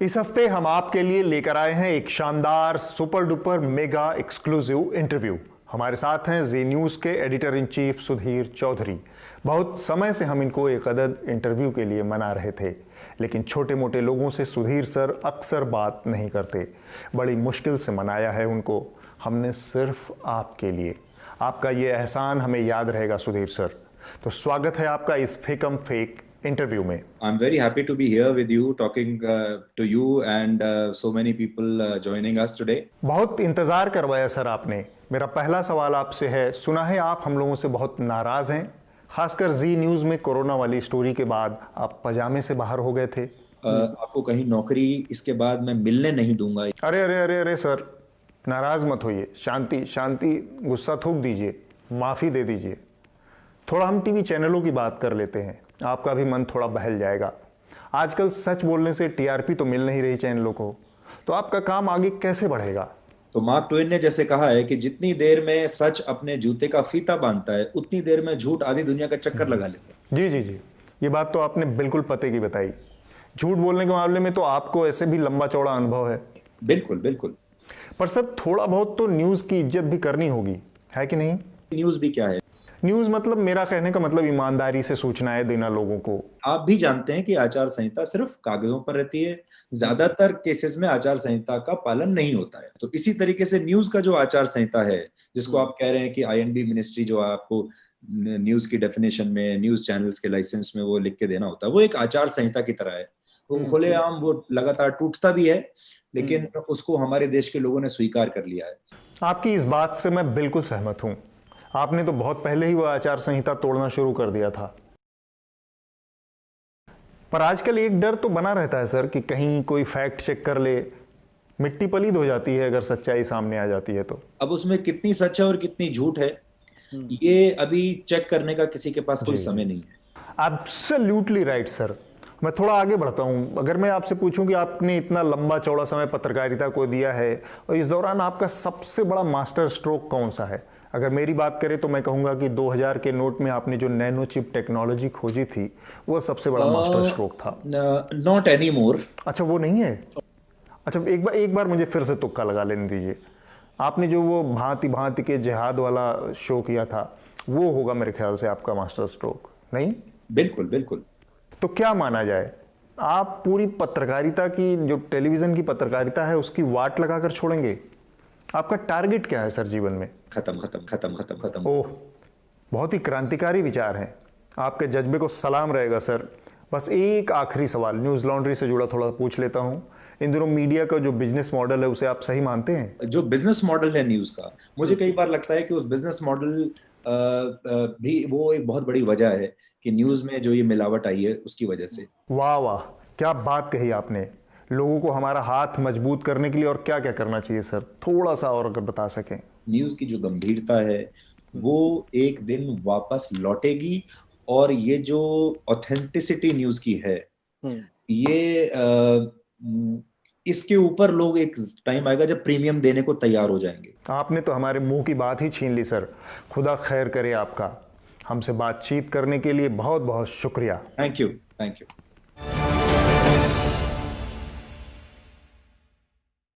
इस हफ्ते हम आपके लिए लेकर आए हैं एक शानदार super duper mega exclusive interview. हमारे साथ हैं जी न्यूज़ के editor in chief Sudhir Chaudhary. बहुत समय से हम इनको एक अदद इंटरव्यू के लिए मना रहे थे, लेकिन छोटे मोटे लोगों से सुधीर सर अक्सर बात नहीं करते। बड़ी मुश्किल से मनाया है उनको हमने, सिर्फ आपके लिए। आपका ये एहसान हमें याद रहेगा सुधीर सर। तो स्वागत है आपका इस फेकम फेक इंटरव्यू में। I'm very happy to be here with you, talking to you and so many people joining us today. बहुत इंतजार करवाया सर आपने। मेरा पहला सवाल आपसे है, सुना है आप हम लोगों से बहुत नाराज हैं, खासकर जी न्यूज़ में कोरोना वाली स्टोरी के बाद आप पजामे से बाहर हो गए थे। आपको कहीं नौकरी इसके बाद मैं मिलने नहीं दूंगा। अरे अरे अरे अरे सर, नाराज मत होइए, शांति शांति, गुस्सा थूक दीजिए, माफ़ी दे दीजिए। थोड़ा हम टीवी चैनलों की बात कर लेते हैं, आपका भी मन थोड़ा बहल जाएगा। आजकल सच बोलने से टीआरपी तो मिल नहीं रही चैनलों को, तो आपका काम आगे कैसे बढ़ेगा? तो मार्क ट्वेन ने जैसे कहा है कि जितनी देर में सच अपने जूते का फीता बांधता है, उतनी देर में झूठ आधी दुनिया का चक्कर लगा लेता है। जी जी जी, ये बात तो आपने बिल्कुल पते की बताई। झूठ बोलने के मामले में तो आपको ऐसे भी लंबा चौड़ा अनुभव है। बिल्कुल बिल्कुल। पर सर थोड़ा बहुत तो न्यूज़ की इज्जत भी करनी होगी, है कि नहीं? न्यूज भी क्या है? न्यूज़ मतलब, मेरा कहने का मतलब ईमानदारी से सूचनाएं देना लोगों को। आप भी जानते हैं कि आचार संहिता सिर्फ कागजों पर रहती है, ज्यादातर केसेस में आचार संहिता का पालन नहीं होता है। तो इसी तरीके से न्यूज का जो आचार संहिता है, जिसको आप कह रहे हैं कि आईएनबी मिनिस्ट्री जो आपको न्यूज की डेफिनेशन में, न्यूज चैनल्स के लाइसेंस में वो लिख के देना होता है, वो एक आचार संहिता की तरह है। वो खुलेआम वो लगातार टूटता भी है, लेकिन उसको हमारे देश के लोगों ने स्वीकार कर लिया है। आपकी इस बात से मैं बिल्कुल सहमत हूं। आपने तो बहुत पहले ही वो आचार संहिता तोड़ना शुरू कर दिया था। पर आजकल एक डर तो बना रहता है सर कि कहीं कोई फैक्ट चेक कर ले, मिट्टी पलीद हो जाती है अगर सच्चाई सामने आ जाती है तो। अब उसमें कितनी सच है और कितनी झूठ है, ये अभी चेक करने का किसी के पास कोई समय नहीं है। Absolutely right sir. मैं थोड़ा आगे बढ़ता हूं। अगर मैं आपसे पूछूं कि आपने इतना लंबा चौड़ा समय पत्रकारिता को दिया है और इस दौरान आपका सबसे बड़ा मास्टर स्ट्रोक कौन सा है? अगर मेरी बात करें तो मैं कहूंगा कि 2000 के नोट में आपने जो नैनो चिप टेक्नोलॉजी खोजी थी, वो सबसे बड़ा मास्टर स्ट्रोक था। Not any more. अच्छा, वो नहीं है? अच्छा, एक बार मुझे फिर से तुक्का लगा लेने दीजिए। आपने जो वो भांति भांति के जिहाद वाला शो किया था, वो होगा मेरे ख्याल से आपका मास्टर स्ट्रोक, नहीं? बिल्कुल बिल्कुल। तो क्या माना जाए, आप पूरी पत्रकारिता की, जो टेलीविजन की पत्रकारिता है, उसकी वाट लगाकर छोड़ेंगे? आपका टारगेट क्या है सर जीवन में? खत्म खत्म खत्म खत्म खत्म। ओह, बहुत ही क्रांतिकारी विचार हैं। आपके जज्बे को सलाम रहेगा सर। बस एक आखिरी सवाल न्यूज़ लॉन्ड्री से जुड़ा थोड़ा पूछ लेता हूं। इन दिनों मीडिया का जो बिजनेस मॉडल है, उसे आप सही मानते हैं? जो बिजनेस मॉडल है न्यूज का, मुझे कई बार लगता है कि उस बिजनेस मॉडल भी वो एक बहुत बड़ी वजह है कि न्यूज में जो ये मिलावट आई है उसकी वजह से। वाह वाह, क्या बात कही आपने। लोगों को हमारा हाथ मजबूत करने के लिए और क्या क्या करना चाहिए सर, थोड़ा सा और अगर बता सकें। न्यूज की जो गंभीरता है वो एक दिन वापस लौटेगी, और ये जो ऑथेंटिसिटी न्यूज की है, ये इसके ऊपर लोग एक टाइम आएगा जब प्रीमियम देने को तैयार हो जाएंगे। आपने तो हमारे मुंह की बात ही छीन ली सर। खुदा खैर करे आपका। हमसे बातचीत करने के लिए बहुत बहुत शुक्रिया। Thank you. Thank you.